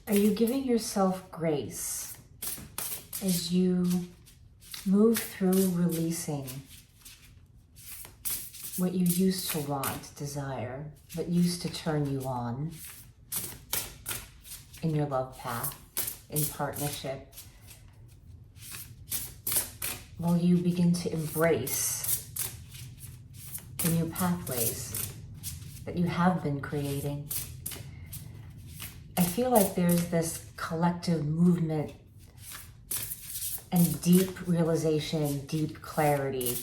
Are you giving yourself grace as you move through releasing what you used to want, desire, what used to turn you on in your love path, in partnership? Will you begin to embrace the new pathways that you have been creating? I feel like there's this collective movement and deep realization, deep clarity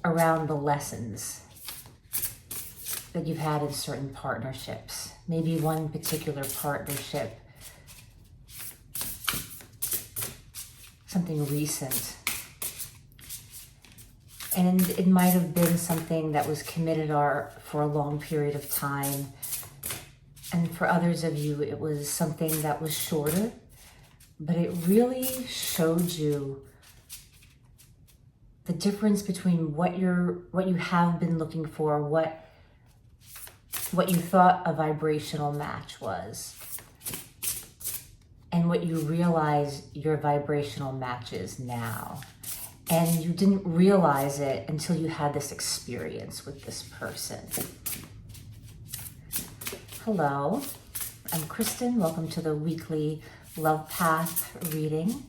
around the lessons that you've had in certain partnerships. Maybe one particular partnership, something recent. And it might have been something that was committed for a long period of time. And for others of you, it was something that was shorter, but it really showed you the difference between what you have been looking for, what you thought a vibrational match was, and what you realize your vibrational match is now. And you didn't realize it until you had this experience with this person. Hello, I'm Kristen. Welcome to the weekly Love Path reading.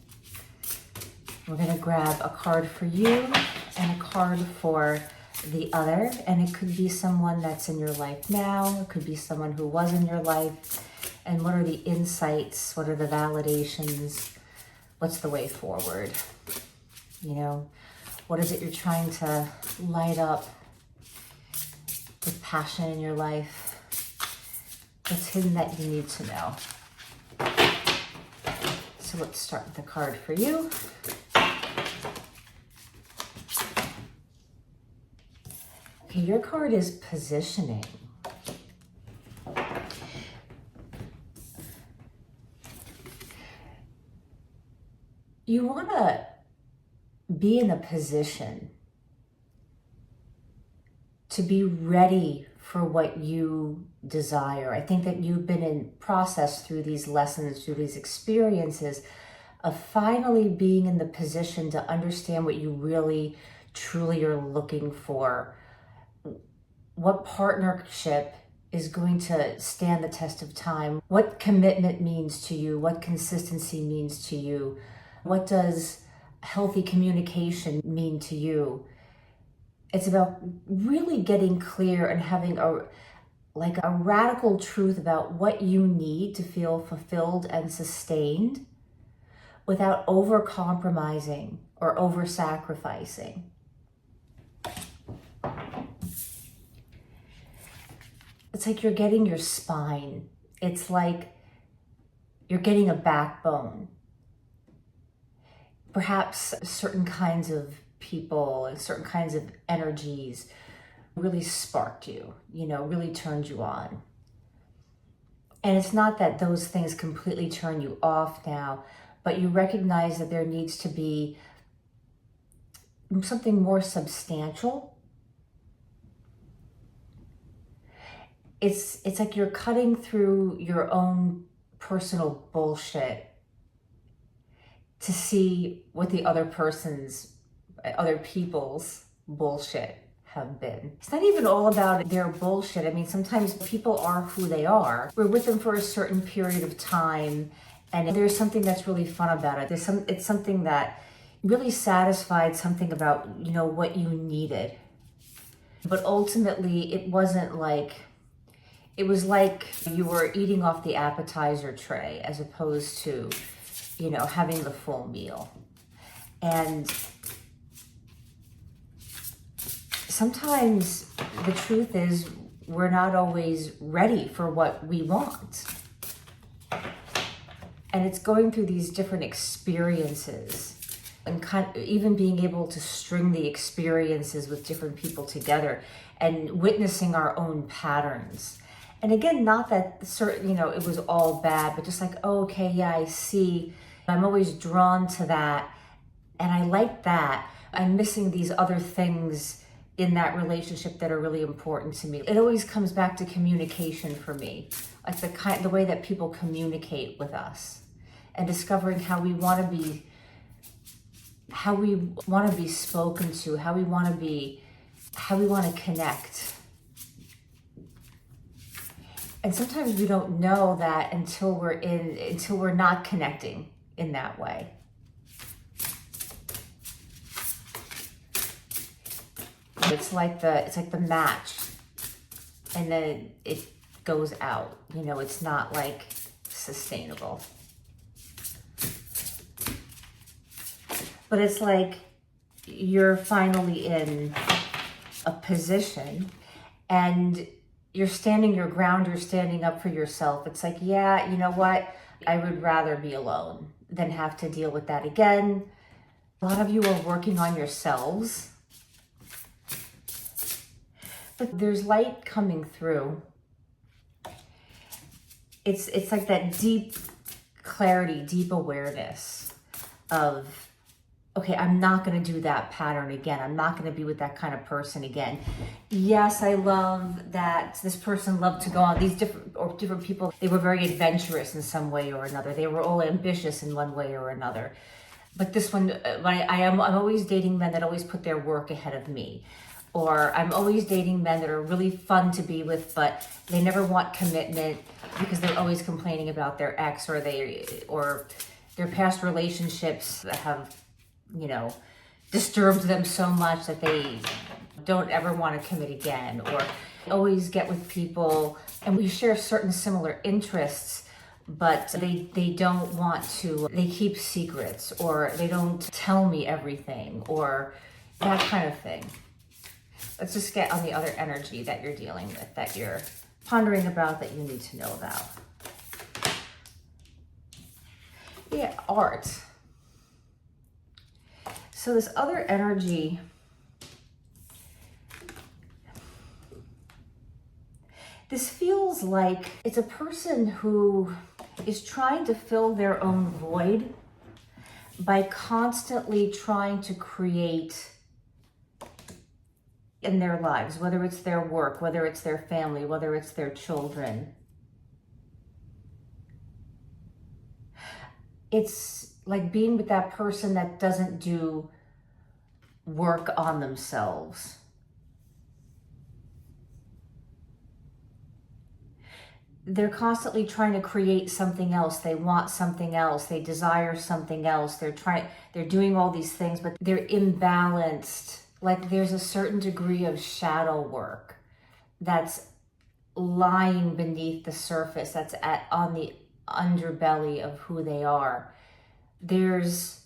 We're going to grab a card for you and a card for the other. And it could be someone that's in your life now. It could be someone who was in your life. And what are the insights? What are the validations? What's the way forward? You know, what is it you're trying to light up with passion in your life? What's hidden that you need to know? So let's start with the card for you. Okay, your card is positioning. You want to be in a position to be ready for what you desire. I think that you've been in process through these lessons, through these experiences of finally being in the position to understand what you really, truly are looking for. What partnership is going to stand the test of time? What commitment means to you? What consistency means to you? What does healthy communication mean to you? It's about really getting clear and having a radical truth about what you need to feel fulfilled and sustained without over-compromising or over-sacrificing. It's like you're getting your spine. It's like you're getting a backbone. Perhaps certain kinds of people and certain kinds of energies really sparked you, really turned you on. And it's not that those things completely turn you off now, but you recognize that there needs to be something more substantial. It's like you're cutting through your own personal bullshit to see what the other people's bullshit have been. It's not even all about their bullshit. I mean, sometimes people are who they are. We're with them for a certain period of time, and there's something that's really fun about it. It's something that really satisfied something about, what you needed. But ultimately, it wasn't like, it was like you were eating off the appetizer tray as opposed to, having the full meal. And sometimes the truth is we're not always ready for what we want. And it's going through these different experiences and even being able to string the experiences with different people together and witnessing our own patterns. And again, not that it was all bad, but just like, oh, okay, yeah, I see. I'm always drawn to that. And I like that. I'm missing these other things in that relationship that are really important to me. It always comes back to communication for me. like the way that people communicate with us, and discovering how we want to be spoken to, how we want to connect. And sometimes we don't know that until we're not connecting in that way. It's like the match, and then it goes out. You know, it's not like sustainable. But it's like you're finally in a position and you're standing your ground, you're standing up for yourself. It's like, yeah, you know what? I would rather be alone than have to deal with that again. A lot of you are working on yourselves. But there's light coming through. It's like that deep clarity, deep awareness of, okay, I'm not going to do that pattern again. I'm not going to be with that kind of person again. Yes, I love that this person loved to go on these different people. They were very adventurous in some way or another. They were all ambitious in one way or another. But this one, I'm always dating men that always put their work ahead of me. Or I'm always dating men that are really fun to be with, but they never want commitment because they're always complaining about their ex or their past relationships that have, you know, disturbed them so much that they don't ever want to commit again. Or always get with people and we share certain similar interests, but they don't want to, they keep secrets, or they don't tell me everything, or that kind of thing. Let's just get on the other energy that you're dealing with, that you're pondering about, that you need to know about. Yeah, art. So this other energy, this feels like it's a person who is trying to fill their own void by constantly trying to create in their lives, whether it's their work, whether it's their family, whether it's their children. It's like being with that person that doesn't do work on themselves. They're constantly trying to create something else. They want something else. They desire something else. They're doing all these things, but they're imbalanced. Like there's a certain degree of shadow work that's lying beneath the surface, that's on the underbelly of who they are. There's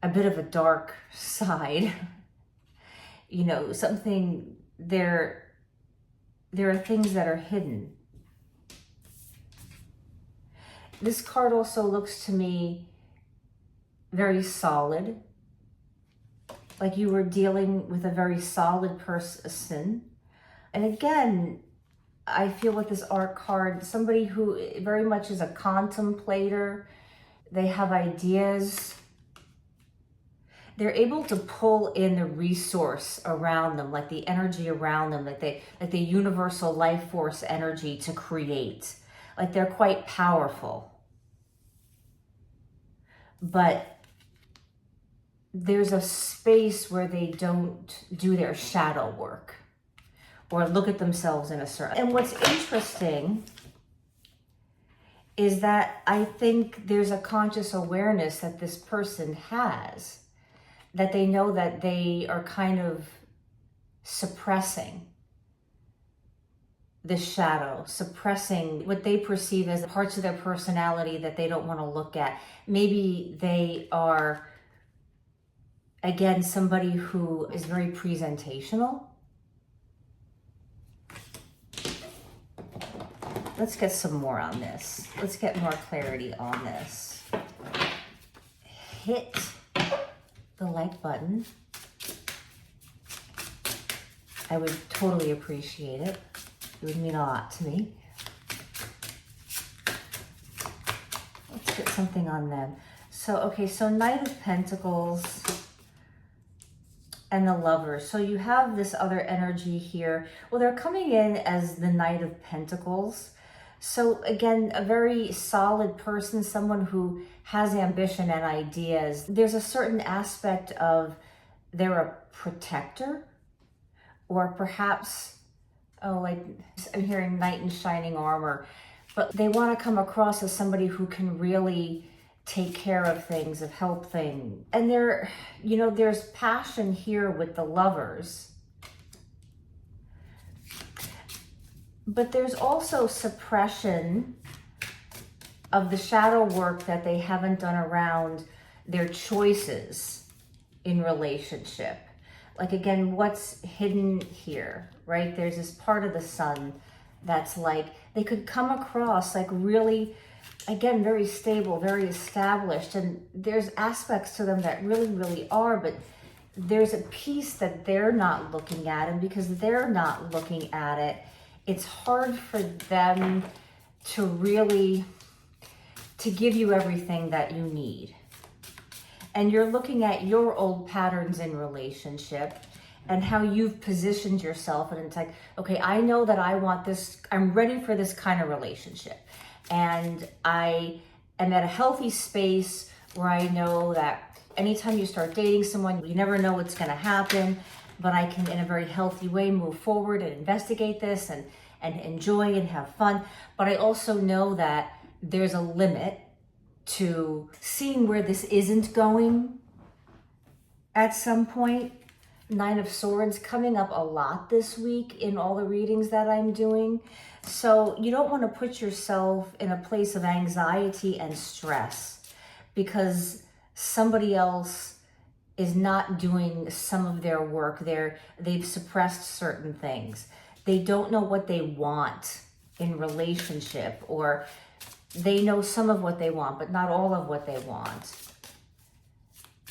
a bit of a dark side, you know, something there are things that are hidden. This card also looks to me very solid, like you were dealing with a very solid person. And again, I feel with this art card, somebody who very much is a contemplator. They have ideas. They're able to pull in the resource around them, like the energy around them, like the universal life force energy to create. Like they're quite powerful. But there's a space where they don't do their shadow work or look at themselves in a certain. And what's interesting is that I think there's a conscious awareness that this person has, that they know that they are kind of suppressing the shadow, suppressing what they perceive as the parts of their personality that they don't want to look at. Maybe they are, again, somebody who is very presentational. Let's get some more on this. Let's get more clarity on this. Hit the like button. I would totally appreciate it. It would mean a lot to me. Let's get something on them. So, okay, so Knight of Pentacles. and the Lovers. So you have this other energy here. Well, they're coming in as the Knight of Pentacles. So again, a very solid person, someone who has ambition and ideas. There's a certain aspect of they're a protector, or perhaps, oh, I'm hearing knight in shining armor, but they want to come across as somebody who can really take care of things, of help things. And there's passion here with the Lovers. But there's also suppression of the shadow work that they haven't done around their choices in relationship. Like, again, what's hidden here, right? There's this part of the sun that's like, they could come across like really, again, very stable, very established. And there's aspects to them that really, really are, but there's a piece that they're not looking at. And because they're not looking at it, it's hard for them to really, to give you everything that you need. And you're looking at your old patterns in relationship and how you've positioned yourself. And it's like, okay, I know that I want this, I'm ready for this kind of relationship. And I am at a healthy space where I know that anytime you start dating someone, you never know what's going to happen, but I can, in a very healthy way, move forward and investigate this and enjoy and have fun. But I also know that there's a limit to seeing where this isn't going at some point. Nine of Swords coming up a lot this week in all the readings that I'm doing. So you don't want to put yourself in a place of anxiety and stress because somebody else is not doing some of their work. They've suppressed certain things. They don't know what they want in relationship, or they know some of what they want, but not all of what they want.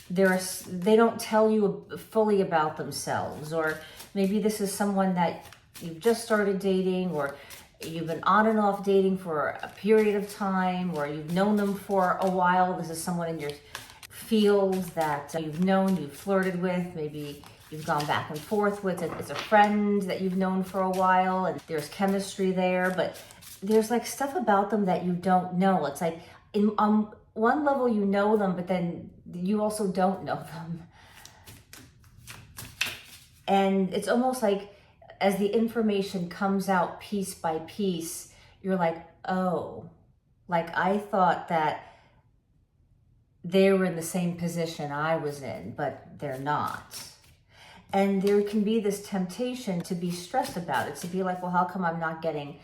They don't tell you fully about themselves, or maybe this is someone that you've just started dating, or you've been on and off dating for a period of time, or you've known them for a while. This is someone in your field that you've known, you've flirted with, maybe you've gone back and forth with. It's a friend that you've known for a while, and there's chemistry there, but there's like stuff about them that you don't know. It's like on one level you know them, but then you also don't know them. And it's almost like as the information comes out piece by piece, you're like, oh, like I thought that they were in the same position I was in, but they're not. And there can be this temptation to be stressed about it, to be like, well, how come I'm not getting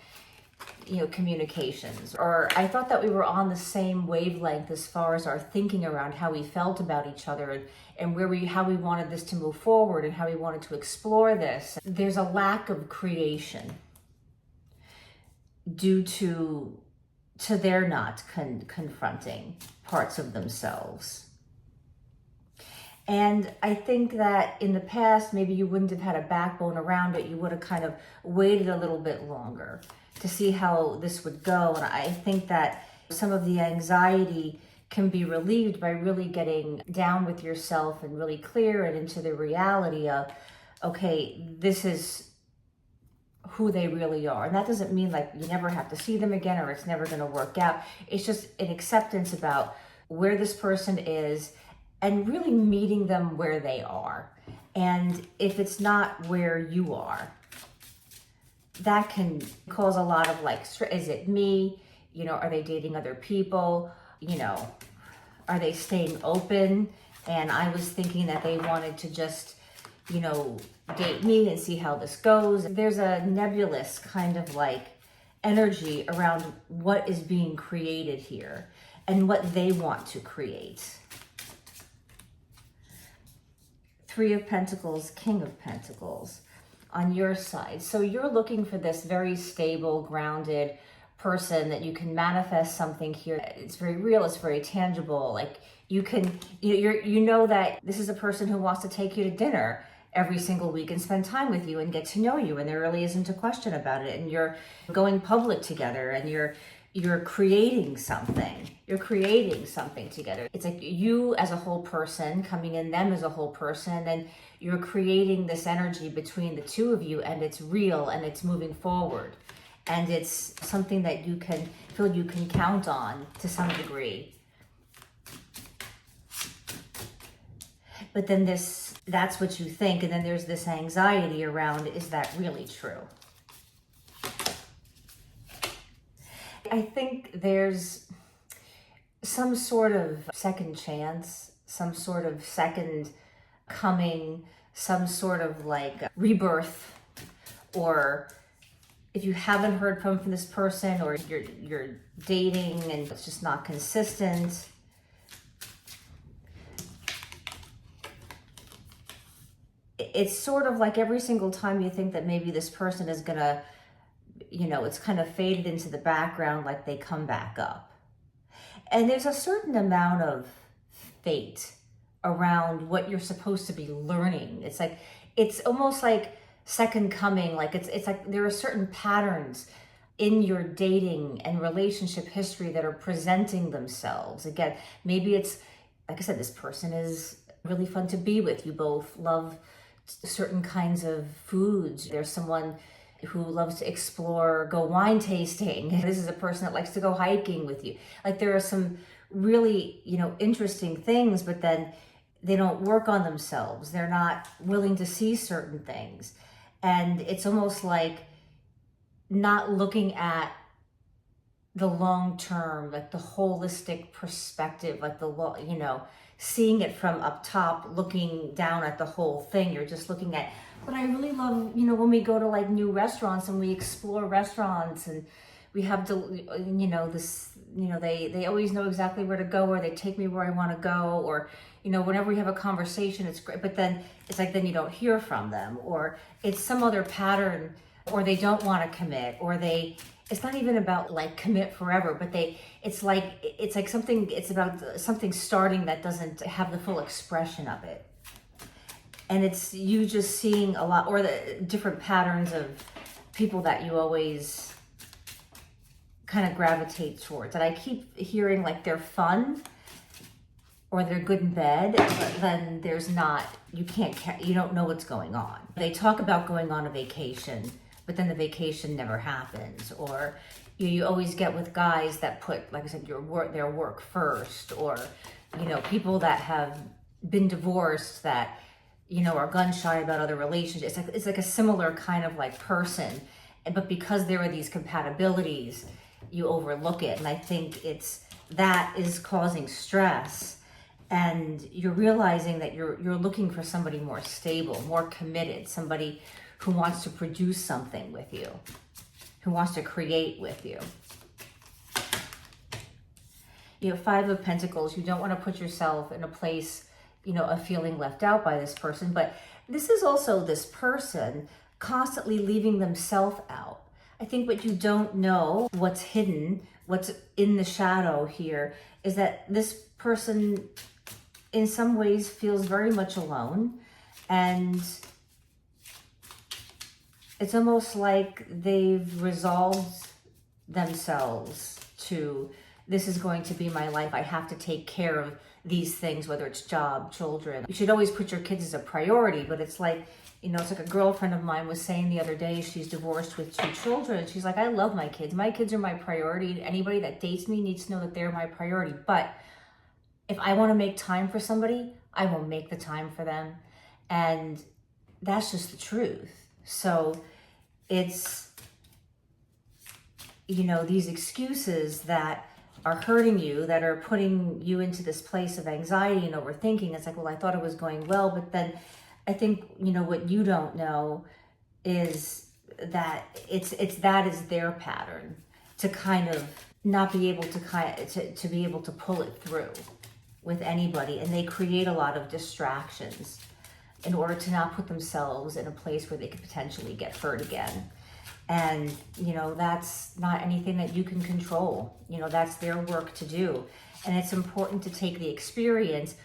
communications? Or I thought that we were on the same wavelength as far as our thinking around how we felt about each other and how we wanted this to move forward and how we wanted to explore this. There's a lack of creation due to their not confronting parts of themselves. And I think that in the past, maybe you wouldn't have had a backbone around it. You would have kind of waited a little bit longer to see how this would go. And I think that some of the anxiety can be relieved by really getting down with yourself and really clear it into the reality of, okay, this is who they really are. And that doesn't mean like you never have to see them again or it's never going to work out. It's just an acceptance about where this person is and really meeting them where they are. And if it's not where you are, that can cause a lot of like, is it me? Are they dating other people? Are they staying open? And I was thinking that they wanted to just, date me and see how this goes. There's a nebulous kind of like energy around what is being created here and what they want to create. Three of Pentacles, King of Pentacles on your side. So you're looking for this very stable, grounded person that you can manifest something here. It's very real, it's very tangible. Like you know that this is a person who wants to take you to dinner every single week and spend time with you and get to know you, and there really isn't a question about it. And you're going public together and you're you're creating something. You're creating something together. It's like you as a whole person coming in, them as a whole person, and you're creating this energy between the two of you, and it's real and it's moving forward. And it's something that you can feel you can count on to some degree. But then that's what you think, and then there's this anxiety around, is that really true? I think there's some sort of second chance, some sort of second coming, some sort of like rebirth, or if you haven't heard from this person, or you're dating and it's just not consistent. It's sort of like every single time you think that maybe this person is gonna, it's kind of faded into the background, like they come back up. And there's a certain amount of fate around what you're supposed to be learning. It's almost like second coming. Like it's like there are certain patterns in your dating and relationship history that are presenting themselves. Again, maybe it's, like I said, this person is really fun to be with. You both love certain kinds of foods. There's someone who loves to explore, go wine tasting. This is a person that likes to go hiking with you. Like there are some really, interesting things, but then they don't work on themselves. They're not willing to see certain things. And it's almost like not looking at the long term, like the holistic perspective, like seeing it from up top, looking down at the whole thing. You're just looking at, but I really love, when we go to like new restaurants and we explore restaurants and we have to, they always know exactly where to go, or they take me where I want to go, or, whenever we have a conversation, it's great. But then it's like, then you don't hear from them, or it's some other pattern, or they don't want to commit, or it's not even about like commit forever, but it's about something starting that doesn't have the full expression of it. And it's you just seeing a lot, or the different patterns of people that you always kind of gravitate towards. And I keep hearing like they're fun, or they're good in bed, but then there's not, you don't know what's going on. They talk about going on a vacation, but then the vacation never happens. Or you always get with guys that put, like I said, their work first, or, people that have been divorced that, are gun shy about other relationships. It's like a similar kind of like person, but because there are these compatibilities, you overlook it. And I think that is causing stress. And you're realizing that you're looking for somebody more stable, more committed, somebody who wants to produce something with you, who wants to create with you. Five of Pentacles, you don't want to put yourself in a place, of feeling left out by this person. But this is also this person constantly leaving themselves out. I think what you don't know, what's hidden, what's in the shadow here, is that this person in some ways feels very much alone. And it's almost like they've resolved themselves to, this is going to be my life. I have to take care of these things, whether it's job, children. You should always put your kids as a priority, but it's like, it's like a girlfriend of mine was saying the other day, she's divorced with 2 children. She's like, I love my kids. My kids are my priority. Anybody that dates me needs to know that they're my priority. But if I want to make time for somebody, I will make the time for them. And that's just the truth. So it's, these excuses that are hurting you, that are putting you into this place of anxiety and overthinking. It's like, well, I thought it was going well, but then I think, what you don't know is that that is their pattern, to kind of not be able to be able to pull it through with anybody. And they create a lot of distractions in order to not put themselves in a place where they could potentially get hurt again. And, that's not anything that you can control. That's their work to do. And it's important to take the experience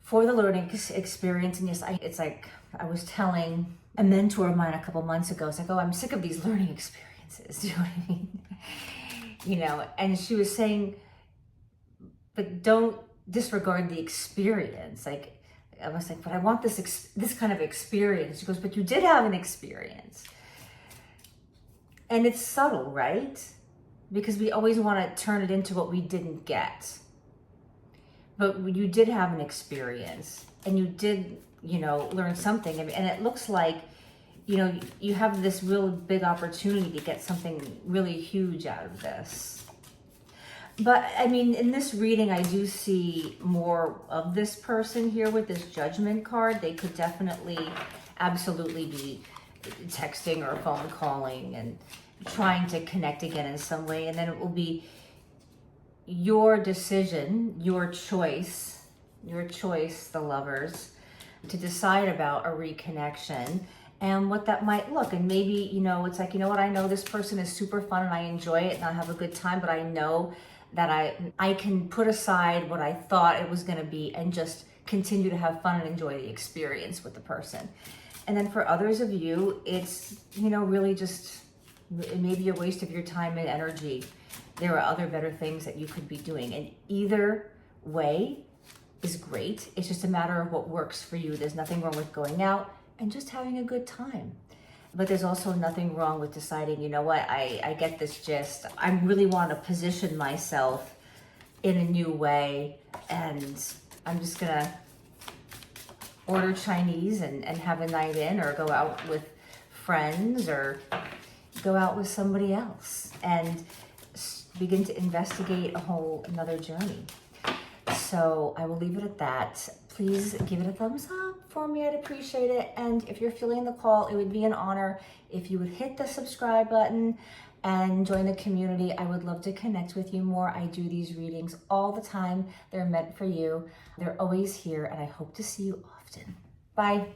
for the learning experience. And yes, it's like I was telling a mentor of mine a couple months ago, it's like, oh, I'm sick of these learning experiences. Do you know what I mean? and she was saying, but don't disregard the experience. Like, I was like, but I want this kind of experience. She goes, but you did have an experience. And it's subtle, right? Because we always want to turn it into what we didn't get. But you did have an experience, and you did, learn something. And it looks like, you have this real big opportunity to get something really huge out of this. But I mean, in this reading, I do see more of this person here with this Judgment card. They could definitely, absolutely be texting or phone calling and trying to connect again in some way. And then it will be your decision, your choice, the lovers, to decide about a reconnection and what that might look. And maybe, it's like, what, I know this person is super fun and I enjoy it and I have a good time, but I know that I can put aside what I thought it was going to be and just continue to have fun and enjoy the experience with the person. And then for others of you, it's, really just maybe a waste of your time and energy. There are other better things that you could be doing. And either way is great. It's just a matter of what works for you. There's nothing wrong with going out and just having a good time. But there's also nothing wrong with deciding, I get this gist. I really want to position myself in a new way. And I'm just going to order Chinese and have a night in, or go out with friends, or go out with somebody else and begin to investigate another journey. So I will leave it at that. Please give it a thumbs up for me. I'd appreciate it. And if you're feeling the call, it would be an honor if you would hit the subscribe button and join the community. I would love to connect with you more. I do these readings all the time. They're meant for you. They're always here, and I hope to see you often. Bye.